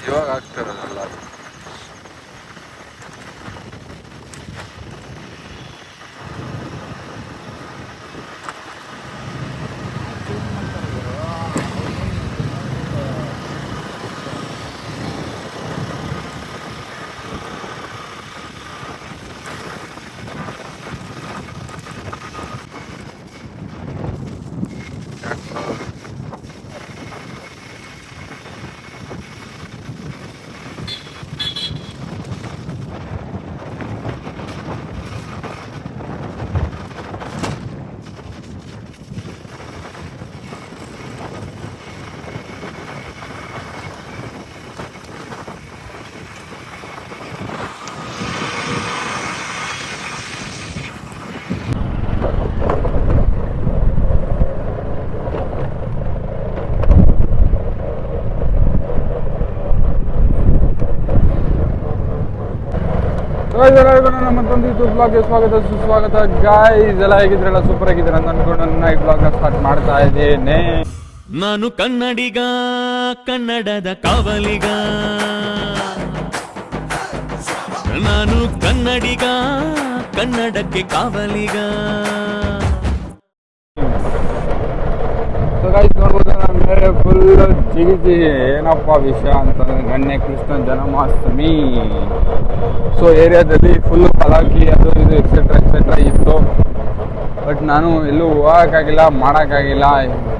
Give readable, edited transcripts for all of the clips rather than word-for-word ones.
ಇವಾಗ ಆಗ್ತಿರೋದಲ್ಲ. ಎಲ್ಲರಿಗೂ ನನ್ನ ಮತ್ತೊಂದು ಯೂಟ್ಯೂಬ್ ಬ್ಲಾಗ್ಗೆ ಸ್ವಾಗತ ಸುಸ್ವಾಗತ. ಗಾಯ್ಸ್ ಎಲ್ಲ ಹೇಗಿದ್ರಲ್ಲ, ಸೂಪರ್ ಆಗಿದ್ದೀರ ಅಂತ ಅನ್ಕೊಂಡು ನನ್ನ ಈ ಬ್ಲಾಗ್ನ ಸ್ಟಾರ್ಟ್ ಮಾಡ್ತಾ ಇದ್ದೇನೆ. ನಾನು ಕನ್ನಡಿಗ, ಕನ್ನಡದ ಕಾವಲಿಗ. ನಾನು ಕನ್ನಡಿಗ, ಕನ್ನಡಕ್ಕೆ ಕಾವಲಿಗ. ಗಾಯ್ಸ್ ನೋಡ್ಬೋದು, ನಾನು ಫುಲ್ ಜಿಗಿ ಏನಪ್ಪ ವಿಷಯ ಅಂತಂದ್ರೆ ನೆನ್ನೆ ಕೃಷ್ಣ ಜನ್ಮಾಷ್ಟಮಿ. ಸೊ ಏರಿಯಾದಲ್ಲಿ ಫುಲ್ ಪಲಾಕಿ ಅದು ಇದು ಎಕ್ಸೆಟ್ರಾ ಇತ್ತು. ಬಟ್ ನಾನು ಎಲ್ಲೂ ಹೋಗೋಕ್ಕಾಗಿಲ್ಲ, ಮಾಡೋಕ್ಕಾಗಿಲ್ಲ,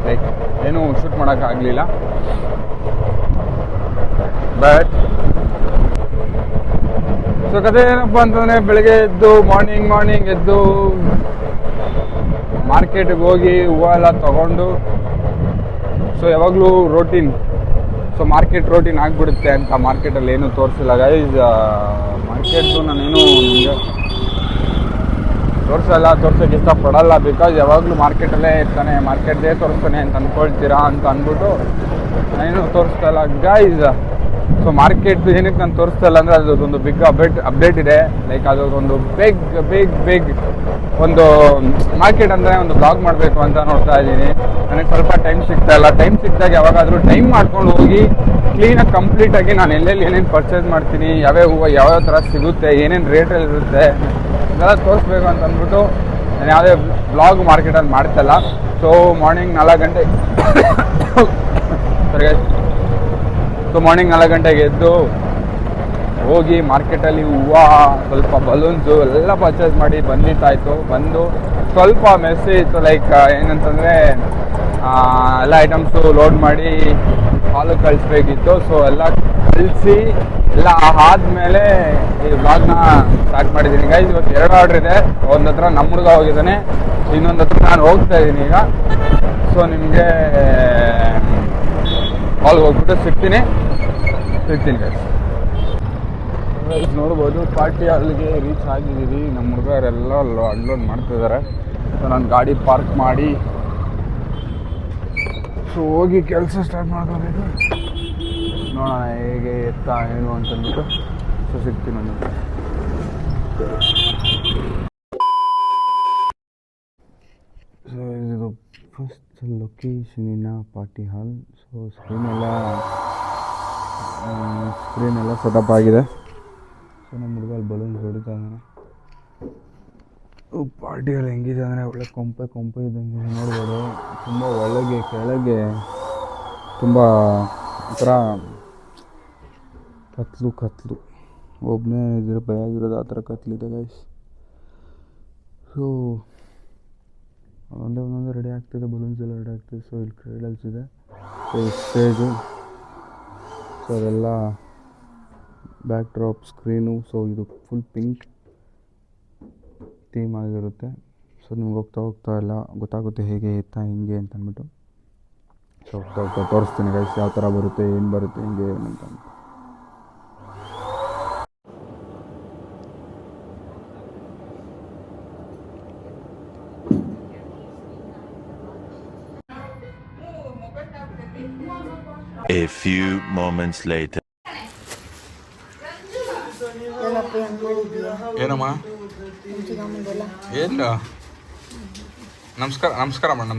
ಲೈಕ್ ಏನೂ ಶೂಟ್ ಮಾಡೋಕ್ಕಾಗಲಿಲ್ಲ. ಬಟ್ ಸೊ ಕಥೆ ಏನಪ್ಪ ಅಂತಂದರೆ, ಬೆಳಗ್ಗೆ ಎದ್ದು ಮಾರ್ನಿಂಗ್ ಎದ್ದು ಮಾರ್ಕೆಟ್ಗೆ ಹೋಗಿ ಹೂವು ಎಲ್ಲ ತೊಗೊಂಡು, ಸೊ ಯಾವಾಗಲೂ ರೋಟೀನ್, ಸೊ ಮಾರ್ಕೆಟ್ ರೋಟೀನ್ ಆಗಿಬಿಡುತ್ತೆ ಅಂತ ಮಾರ್ಕೆಟಲ್ಲಿ ಏನೂ ತೋರಿಸಿಲ್ಲ ಗೈಸ್. ಮಾರ್ಕೆಟ್ದು ನಾನೇನು ನಿಮಗೆ ತೋರ್ಸೋಕ್ಕೆ ಇಷ್ಟಪಡಲ್ಲ. ಬಿಕಾಸ್ ಯಾವಾಗಲೂ ಮಾರ್ಕೆಟಲ್ಲೇ ಇರ್ತಾನೆ, ಮಾರ್ಕೆಟ್ದೇ ತೋರಿಸ್ತಾನೆ ಅಂತ ಅಂದ್ಕೊಳ್ತೀರಾ ಅಂತ ಅಂದ್ಬಿಟ್ಟು ನಾನೇನು ತೋರಿಸ್ತಾ ಇಲ್ಲ ಗೈಸ್. ಸೊ ಮಾರ್ಕೆಟ್ ಏನಕ್ಕೆ ನಾನು ತೋರಿಸ್ತಾ ಇಲ್ಲ ಅಂದರೆ, ಅದೊಂದು ಬಿಗ್ ಅಪ್ಡೇಟ್ ಇದೆ. ಲೈಕ್ ಅದೊಂದು ಬಿಗ್ ಒಂದು ಮಾರ್ಕೆಟ್ ಅಂದರೆ ಒಂದು ಬ್ಲಾಗ್ ಮಾಡಬೇಕು ಅಂತ ನೋಡ್ತಾ ಇದ್ದೀನಿ. ನನಗೆ ಸ್ವಲ್ಪ ಟೈಮ್ ಸಿಗ್ತಾ ಇಲ್ಲ. ಟೈಮ್ ಸಿಕ್ಕಿದಾಗ ಯಾವಾಗಾದರೂ ಟೈಮ್ ಮಾಡ್ಕೊಂಡು ಹೋಗಿ ಕ್ಲೀನಾಗಿ ಕಂಪ್ಲೀಟಾಗಿ ನಾನು ಎಲ್ಲೆಲ್ಲಿ ಏನೇನು ಪರ್ಚೇಸ್ ಮಾಡ್ತೀನಿ, ಯಾವ್ಯಾವ ಹೂವು ಯಾವ್ಯಾವ ಥರ ಸಿಗುತ್ತೆ, ಏನೇನು ರೇಟಲ್ಲಿ ಇರುತ್ತೆ, ಇದೆಲ್ಲ ತೋರಿಸ್ಬೇಕು ಅಂತ ಅಂದ್ಬಿಟ್ಟು ನಾನು ಯಾವುದೇ ಬ್ಲಾಗ್ ಮಾರ್ಕೆಟಲ್ಲಿ ಮಾಡ್ತಾಯಿಲ್ಲ. ಸೊ ಮಾರ್ನಿಂಗ್ 4 ಗಂಟೆ ಸರಿ, ಸೊ ಮಾರ್ನಿಂಗ್ 4 ಗಂಟೆಗೆ ಎದ್ದು ಹೋಗಿ ಮಾರ್ಕೆಟಲ್ಲಿ ಹೂವು, ಸ್ವಲ್ಪ ಬಲೂನ್ಸು ಎಲ್ಲ ಪರ್ಚೇಸ್ ಮಾಡಿ ಬಂದಿತ್ತಾಯಿತು. ಬಂದು ಸ್ವಲ್ಪ ಮೆಸ್ಸಿ ಇತ್ತು, ಲೈಕ್ ಏನಂತಂದರೆ ಎಲ್ಲ ಐಟಮ್ಸು ಲೋಡ್ ಮಾಡಿ ಹಾಲು ಕಳಿಸ್ಬೇಕಿತ್ತು. ಸೊ ಎಲ್ಲ ಕಳಿಸಿ ಎಲ್ಲ ಆದಮೇಲೆ ಈ ವ್ಲಾಗ್ನ ಸ್ಟಾರ್ಟ್ ಮಾಡಿದ್ದೀನಿ ಗೈಸ್. ಇವತ್ತು 2 ಆರ್ಡ್ರ್ ಇದೆ. ಒಂದು ಹತ್ರ ನಮ್ಮ ಹುಡುಗ ಹೋಗಿದ್ದಾನೆ, ಇನ್ನೊಂದು ಹತ್ರ ನಾನು ಹೋಗ್ತಾ ಇದ್ದೀನಿ ಈಗ. ಸೊ ನಿಮಗೆ ಹಾಲ್ಗೆ ಹೋಗ್ಬಿಟ್ಟು ಸಿಗ್ತೀನಿ ಗೈಸ್. ನೋಡ್ಬೋದು, ಪಾರ್ಟಿ ಹಾಲ್ಗೆ ರೀಚ್ ಆಗಿದ್ದೀವಿ. ನಮ್ಮ ಹುಡುಗರೆಲ್ಲ ಅನ್ಲೋಡ್ ಮಾಡ್ತಿದ್ದಾರೆ. ಸೊ ನಾನು ಗಾಡಿ ಪಾರ್ಕ್ ಮಾಡಿ ಸೊ ಹೋಗಿ ಕೆಲಸ ಸ್ಟಾರ್ಟ್ ಮಾಡ್ಕೋಬೇಕು. ನೋಡೋಣ ಹೇಗೆ ಎತ್ತಾ ಏನು ಅಂತಂದ್ಬಿಟ್ಟು ಸೊ ಸಿಗ್ತೀನಿ ನನಗೆ. ಸೊ ಇದು ಫಸ್ಟ್ ಲೊಕೇಶನಿನ ಪಾರ್ಟಿ ಹಾಲ್. ಸೊ ಸ್ಕ್ರೀನ್ ಎಲ್ಲ ಸೆಟಪ್ ಆಗಿದೆ. ಸೊ ನಮ್ಮ ಹುಡುಗ ಬಲೂನ್ಸ್ ಹೊಡಿತಾ ಇದ್ದಾನೆ. ಪಾರ್ಟಿಯಲ್ಲಿ ಹೆಂಗಿದೆ ಅಂದರೆ ಒಳ್ಳೆ ಕೊಂಪೆ ಇದ್ದಂಗೆ ನೋಡ್ಬೋದು. ತುಂಬ ಒಳಗೆ ಕೆಳಗೆ ತುಂಬ ಒಂಥರ ಕತ್ಲು ಒಬ್ಬನೇ ಇದ್ರೆ ಭಯ ಆಗಿರೋದು, ಆ ಥರ ಕತ್ಲಿದೆ ಗೈಸ್. ಸೊ ಒಂದೊಂದೇ ರೆಡಿ ಆಗ್ತಿದೆ, ಬಲೂನ್ಸ್ ಎಲ್ಲ ರೆಡಿ ಆಗ್ತಿದೆ. ಸೊ ಇಲ್ಲಿ ಕ್ರೇಡಲ್ಸ್ ಇದೆ, ಸೊ ಸ್ಟೇಜು, ಸೊ ಅದೆಲ್ಲ ಬ್ಯಾಕ್ ಡ್ರಾಪ್ ಸ್ಕ್ರೀನು. ಸೊ ಇದು ಫುಲ್ ಪಿಂಕ್ ಥೀಮ್ ಆಗಿರುತ್ತೆ. ಸೊ ನಿಮ್ಗೆ ಹೋಗ್ತಾ ಎಲ್ಲ ಗೊತ್ತಾಗುತ್ತೆ ಹೇಗೆ ಎತ್ತಾ ಹಿಂಗೆ ಅಂತ ಅಂದ್ಬಿಟ್ಟು. ಸೊ ಹೋಗ್ತಾ ತೋರಿಸ್ತೀನಿ ಗೈಸ್, ಯಾವ ಥರ ಬರುತ್ತೆ, ಏನು ಬರುತ್ತೆ, ಹಿಂಗೆ ಏನಂತ. A few moments later. ಏನಮ್ಮ ಏನು ನಮಸ್ಕಾರ ಮಾಡ್ದ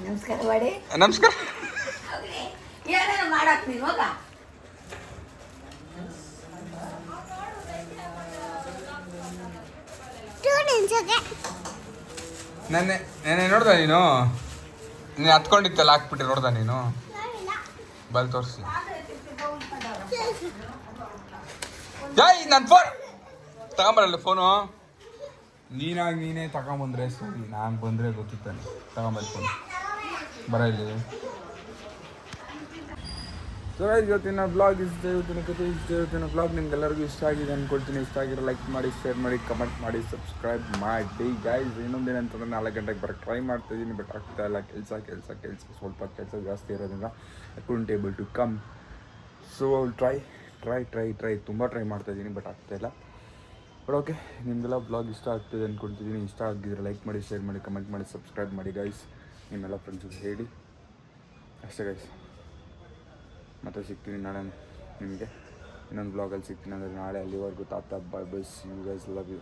ನಮಸ್ಕಾರ ಮಾಡಿ ನಮಸ್ಕಾರ. ಏನೇನು ಮಾಡಕ್ ನೀನು ಹೋಗ ನೆನ್ನೆ ನೋಡ್ದ ನೀನು ಹತ್ಕೊಂಡಿತ್ತಲ್ಲ ಹಾಕ್ಬಿಟ್ಟು ನೋಡ್ದ ನೀನು ಬಲ್ ತೋರಿಸಿ. ನನ್ನ ಫೋನ್ ತಗೊಂಬರಲ್ಲ ಫೋನು. ನೀನಾಗಿ ನೀನೇ ತಗೊಂಬಂದ್ರೆ ಸರಿ, ನಾನು ಬಂದರೆ ಗೊತ್ತಿತ್ತಾನೆ. ತಗೊಂಬರ್ರಿ ಫೋನ್ ಬರ ಇಲ್ಲಿ. ಸೊ ಇವತ್ತಿನ ಬ್ಲಾಗ್ ಇಷ್ಟ, ಇವತ್ತಿನ ಕಥೆ ಇಷ್ಟ, ಇವತ್ತಿನ ಬ್ಲಾಗ್ ನಿಮ್ಗೆಲ್ಲರಿಗೂ ಇಷ್ಟ ಆಗಿದೆ ಅಂದ್ಕೊಳ್ತೀನಿ. ಇಷ್ಟ ಆಗಿರೋ ಲೈಕ್ ಮಾಡಿ, ಶೇರ್ ಮಾಡಿ, ಕಮೆಂಟ್ ಮಾಡಿ, ಸಬ್ಸ್ಕ್ರೈಬ್ ಮಾಡಿ ಗೈಸ್. ಇನ್ನೊಂದೇನಂತಂದರೆ 4 ಗಂಟೆಗೆ ಬರೋಕ್ಕೆ ಟ್ರೈ ಮಾಡ್ತಾಯಿದ್ದೀನಿ, ಬಟ್ ಆಗ್ತಾ ಇಲ್ಲ. ಕೆಲಸ ಸ್ವಲ್ಪ ಕೆಲಸ ಜಾಸ್ತಿ ಇರೋದ್ರಿಂದ I couldn't able to come. So try ತುಂಬ ಟ್ರೈ ಮಾಡ್ತಾಯಿದ್ದೀನಿ, ಬಟ್ ಆಗ್ತಾಯಿಲ್ಲ. ಬಟ್ ಓಕೆ, ನಿಮಗೆಲ್ಲ ಬ್ಲಾಗ್ ಇಷ್ಟ ಆಗ್ತಿದೆ ಅಂದ್ಕೊಳ್ತಿದ್ದೀನಿ. ಇಷ್ಟ ಆಗಿದ್ರೆ ಲೈಕ್ ಮಾಡಿ, ಶೇರ್ ಮಾಡಿ, ಕಮೆಂಟ್ ಮಾಡಿ, ಸಬ್ಸ್ಕ್ರೈಬ್ ಮಾಡಿ ಗೈಸ್. ನಿಮ್ಮೆಲ್ಲ ಫ್ರೆಂಡ್ಸಿಗೆ ಹೇಳಿ ಅಷ್ಟೇ ಗೈಸ್. ಮತ್ತೆ ಸಿಗ್ತೀನಿ ನಾಳೆ ನಿಮಗೆ ಇನ್ನೊಂದು ಬ್ಲಾಗಲ್ಲಿ ಸಿಗ್ತೀನಿ. ಅಂದರೆ ನಾಳೆ ಅಲ್ಲಿವರೆಗೂ tata bye bye, you guys, love you.